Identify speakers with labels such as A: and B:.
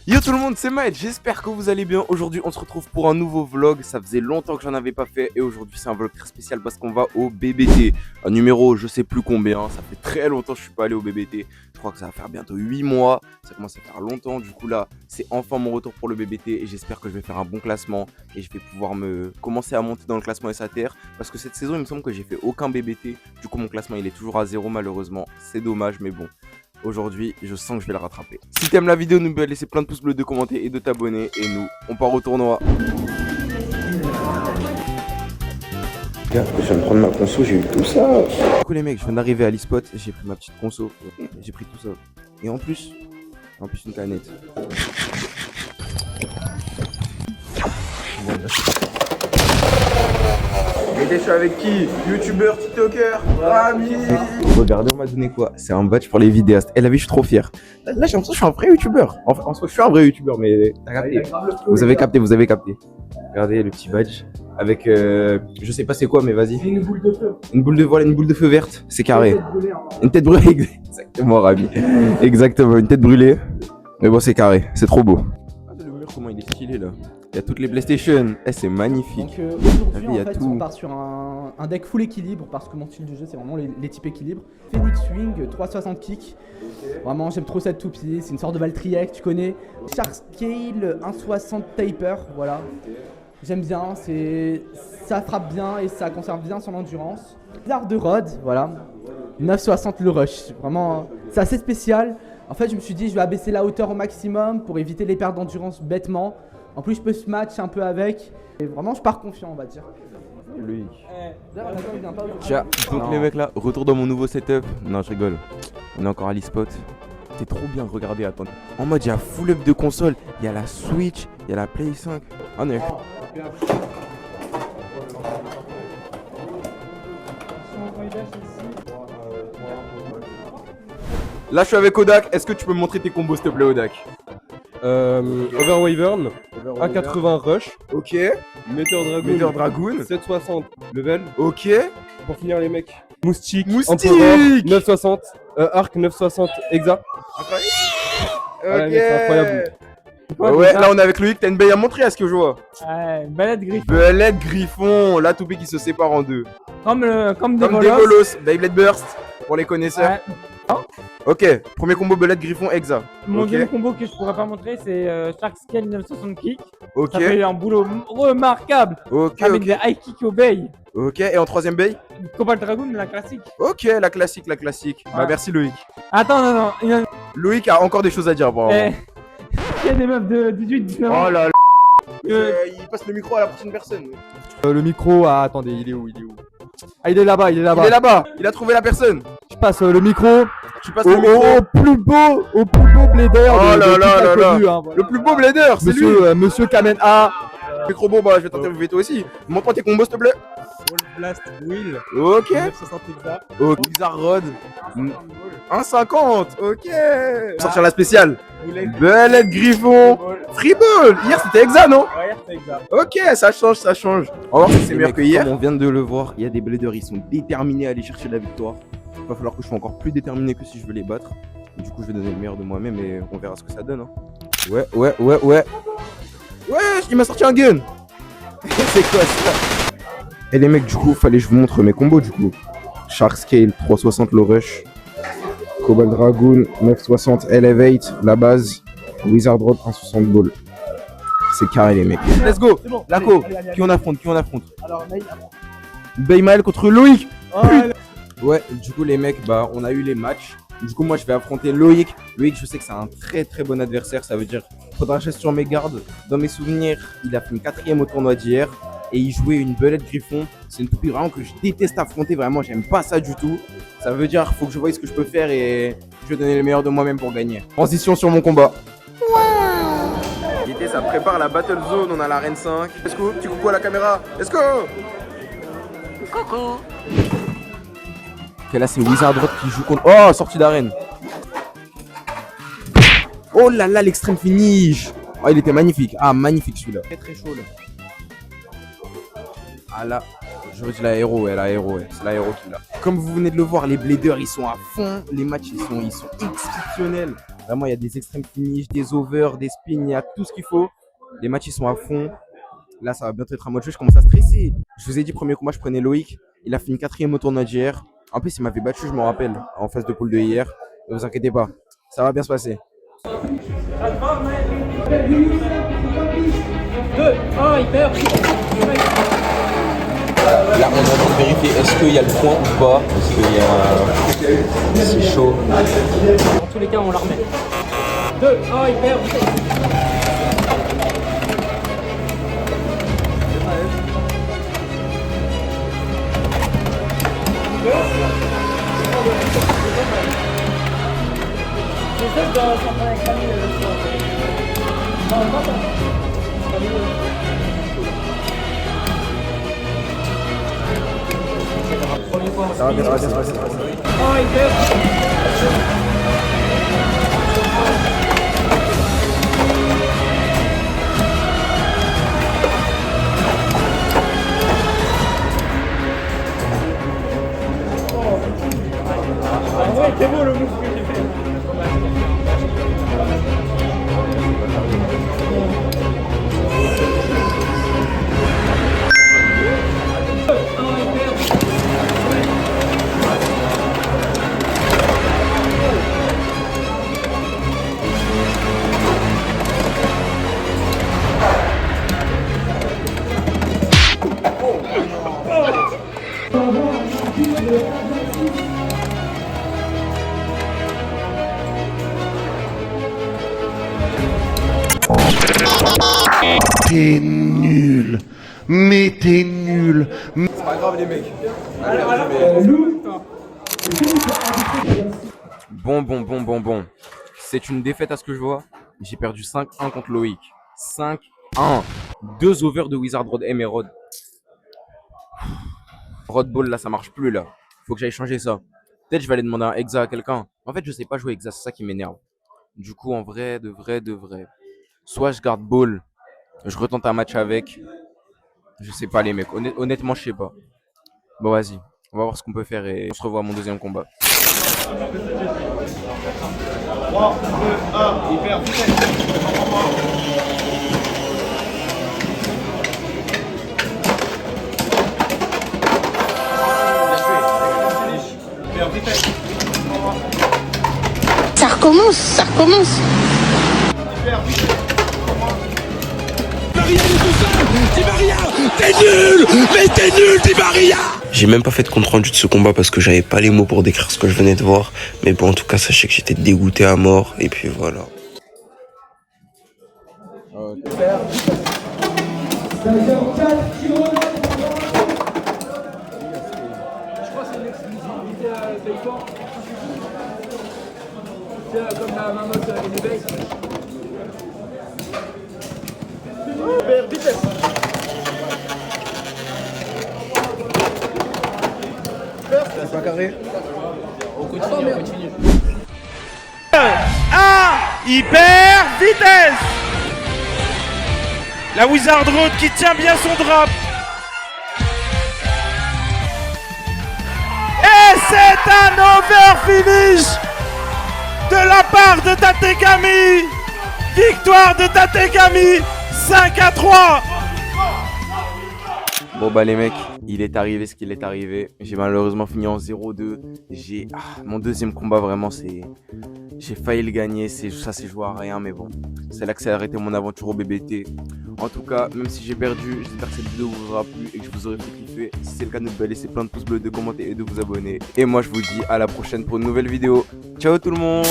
A: Yo tout le monde, c'est Maët, j'espère que vous allez bien. Aujourd'hui on se retrouve pour un nouveau vlog, ça faisait longtemps que j'en avais pas fait. Et aujourd'hui c'est un vlog très spécial parce qu'on va au BBT. Un numéro je sais plus combien, ça fait très longtemps que je suis pas allé au BBT. Je crois que ça va faire bientôt 8 mois, ça commence à faire longtemps. Du coup là c'est enfin mon retour pour le BBT. Et j'espère que je vais faire un bon classement. Et je vais pouvoir me commencer à monter dans le classement SATR. Parce que cette saison il me semble que j'ai fait aucun BBT. Du coup mon classement il est toujours à 0 malheureusement. C'est dommage mais bon. Aujourd'hui, je sens que je vais le rattraper. Si t'aimes la vidéo, n'oublie pas de laisser plein de pouces bleus, de commenter et de t'abonner. Et nous, on part au tournoi. Regarde, je viens de prendre ma conso, j'ai eu tout ça. Du coup les mecs, je viens d'arriver à l'e-spot, j'ai pris ma petite conso, j'ai pris tout ça. Et en plus une canette. Et je suis avec qui? Youtubeur, tiktoker, ami. Regardez, on m'a donné quoi? C'est un badge pour les vidéastes. Et la vie, je suis trop fier. Là, j'ai l'impression que je suis un vrai youtubeur. Enfin, en soi, je suis un vrai youtubeur, mais t'as capté. Vous avez capté, vous avez capté. Regardez le petit badge. Avec, je sais pas c'est quoi, mais vas-y.
B: Une boule de feu.
A: Voilà, une boule de feu verte. C'est carré. Une tête brûlée. Exactement, Rami. Exactement, une tête brûlée. Mais bon, c'est carré. C'est trop beau. Regardez le mur, comment il est stylé là. Il y a toutes les PlayStation. Eh, c'est magnifique.
B: Donc aujourd'hui,
A: il y a
B: en fait,
A: tout.
B: on part sur un deck full équilibre parce que mon style de jeu, c'est vraiment les types équilibre. Phoenix Swing, 360 kick. Vraiment, j'aime trop cette toupie. C'est une sorte de Valtryek, tu connais. Shark Scale, 1,60 taper. Voilà. J'aime bien. Ça frappe bien et ça conserve bien son endurance. L'art de Rod, voilà. 9,60 le rush. Vraiment, c'est assez spécial. En fait, je me suis dit, je vais abaisser la hauteur au maximum pour éviter les pertes d'endurance bêtement. En plus, je peux se match un peu avec. Et vraiment, je pars confiant, on va dire.
A: Lui. Tiens, donc les mecs là, retour dans mon nouveau setup. Non, je rigole. On est encore à l'e-spot. C'est trop bien, regardez, attendez. En mode, il y a full up de console. Il y a la Switch, il y a la Play 5. Ah, non. Là, je suis avec Odak. Est-ce que tu peux me montrer tes combos, s'il te plaît, Odak?
C: Overwyvern, A80 Rush,
A: Ok.
C: Meteor Dragoon,
A: 7.
C: 760 level.
A: Ok.
C: Pour finir les mecs, Moustique,
A: Moustique
C: Emperor, 960, Arc 960 Hexa.
A: Ok.
C: Ouais, mais c'est incroyable.
A: Ouais, là on est avec Loïc, t'as une belle à montrer à ce que je vois.
D: Balade griffon.
A: Belette Griffon, la toupie qui se sépare en deux.
D: Comme des
A: Comme des
D: bolos.
A: bolos, Beyblade Burst, pour les connaisseurs.
D: Ouais.
A: Ok, premier combo Belette Griffon, Hexa.
D: Mon
A: Ok.
D: deuxième combo que je pourrais pas montrer, c'est Shark Scale 960 kick.
A: Ok,
D: Ça fait un boulot remarquable.
A: ok,
D: Avec
A: ok.
D: des high kick au bay.
A: Ok, et en troisième bay?
D: Cobalt Dragoon, la classique.
A: Ok, la classique, la classique. Bah
D: Ouais.
A: merci Loïc.
D: Attends, non.
A: Loïc a encore des choses à dire, apparemment.
D: Il y a des meufs de 18, 19 ans.
A: Oh là là.
D: Euh,
A: Il passe le micro à la prochaine personne.
C: Le micro, attendez, il est où? Ah, il est là-bas,
A: Il est là-bas, il a trouvé la personne.
C: Je passe le micro
A: Tu passes le micro.
C: au plus beau blader
A: Oh
C: de
A: là
C: toute
A: là
C: la
A: là là.
C: commune, hein, voilà.
A: Le plus beau blader, c'est lui.
C: Monsieur Kamen A.
A: Micro bon, bah je vais t'interviewer toi aussi. Montre-moi tes combos s'il te plaît.
C: Blast Will,
A: Ok.
C: 960 Hexa.
A: Ok. Bizarre Rod. 1,50. Ok. Sortir la spéciale. Belette Griffon. Freeball. Hier c'était Hexa, non?
C: Ouais, c'est Hexa.
A: Ok, ça change, ça change. On va voir si c'est meilleur que hier.
E: Comme on vient de le voir, il y a des bladers, ils sont déterminés à aller chercher la victoire. Il va falloir que je sois encore plus déterminé que si je veux les battre. Et du coup, je vais donner le meilleur de moi-même et on verra ce que ça donne. Hein.
A: Ouais. Ouais, il m'a sorti un gun.
E: C'est quoi ça? Et les mecs, du coup, fallait que je vous montre mes combos du coup. Shark Scale 360 low rush, Cobalt Dragoon 960 Elevate, la base, Wizard Rod 160 ball. C'est carré les mecs.
A: Let's go. Laco. Qui on affronte?
B: Alors, Naï,
A: Baymael contre Loïc.
E: Ouais, du coup, les mecs, bah, on a eu les matchs. Du coup, moi, je vais affronter Loïc. Loïc, je sais que c'est un très très bon adversaire. Ça veut dire faudra que je reste sur mes gardes. Dans mes souvenirs, il a fait une 4ème au tournoi d'hier. Et il jouait une belette Griffon. C'est une toupie vraiment que je déteste affronter. Vraiment, j'aime pas ça du tout. Ça veut dire faut que je voie ce que je peux faire et je vais donner le meilleur de moi-même pour gagner. Transition sur mon combat.
A: Guité, ça prépare la Battle Zone. On a l'arène 5. Let's go. Petit coucou à la caméra. Let's go.
E: Ok, là, c'est Wizard Rod qui joue contre. Oh, sortie d'arène. Oh là là, l'extrême finish. Oh, il était magnifique. Ah, magnifique celui-là.
A: Très très chaud là.
E: Ah là, j'aurais dit la héros, ouais, la héros, ouais. C'est la héros qui l'a. Comme vous venez de le voir, les bladers ils sont à fond, les matchs ils sont exceptionnels. Vraiment, il y a des extrêmes finish, des overs, des spins, il y a tout ce qu'il faut. Les matchs, ils sont à fond. Là, ça va bientôt être un mode jeu. Je commence à stresser. Je vous ai dit, premier combat, je prenais Loïc. Il a fini 4e au tournoi d'hier. En plus, il m'avait battu, je me rappelle, en phase de poule de hier. Ne vous inquiétez pas, ça va bien se passer.
D: 2, 1, il perd.
A: Là, on est en train de vérifier est-ce qu'il y a le point ou pas. Est-ce qu'il y a. C'est chaud.
D: Dans tous les cas, on la remet. 2, 1, il perd.
E: Ça va bien se passer, ça va bien se passer.
D: Oh, il perd. Ah ouais, c'est beau le move que j'ai fait.
F: T'es nul, mais t'es nul.
E: C'est pas grave, les mecs. Bon. C'est une défaite à ce que je vois. J'ai perdu 5-1 contre Loïc. 5-1. 2 overs de Wizard Rod M et Rod. Rod Ball, là, ça marche plus, là. Faut que j'aille changer ça. Peut-être je vais aller demander un Hexa à quelqu'un. En fait, je sais pas jouer Hexa, c'est ça qui m'énerve. Du coup, en vrai, de vrai. Soit je garde Ball, je retente un match avec. Je sais pas, les mecs. Honnêtement, je sais pas. Bon, vas-y. On va voir ce qu'on peut faire et on se revoit à mon deuxième combat.
F: 3, 2, 1, hyper vitesse.
G: Ça recommence.
H: J'ai même pas fait de compte rendu de ce combat parce que j'avais pas les mots pour décrire ce que je venais de voir. Mais bon, en tout cas, sachez que j'étais dégoûté à mort. Et puis voilà.
D: Je crois que c'est une exclusivité à Payport. C'est comme la mamotte et les bases.
F: Vitesse.
E: C'est pas carré.
D: On continue.
I: Hyper vitesse. La Wizard Road qui tient bien son drap. Et c'est un over finish de la part de Tategami. Victoire de Tategami 5-3.
A: Bon bah les mecs, il est arrivé ce qu'il est arrivé. J'ai malheureusement fini en 0-2. Mon deuxième combat vraiment j'ai failli le gagner, ça s'est joué à rien mais bon. C'est là que s'est arrêté mon aventure au BBT. En tout cas, même si j'ai perdu, j'espère que cette vidéo vous aura plu et que je vous aurai fait kiffer. Si c'est le cas, n'oubliez pas de laisser plein de pouces bleus, de commenter et de vous abonner. Et moi je vous dis à la prochaine pour une nouvelle vidéo. Ciao tout le monde!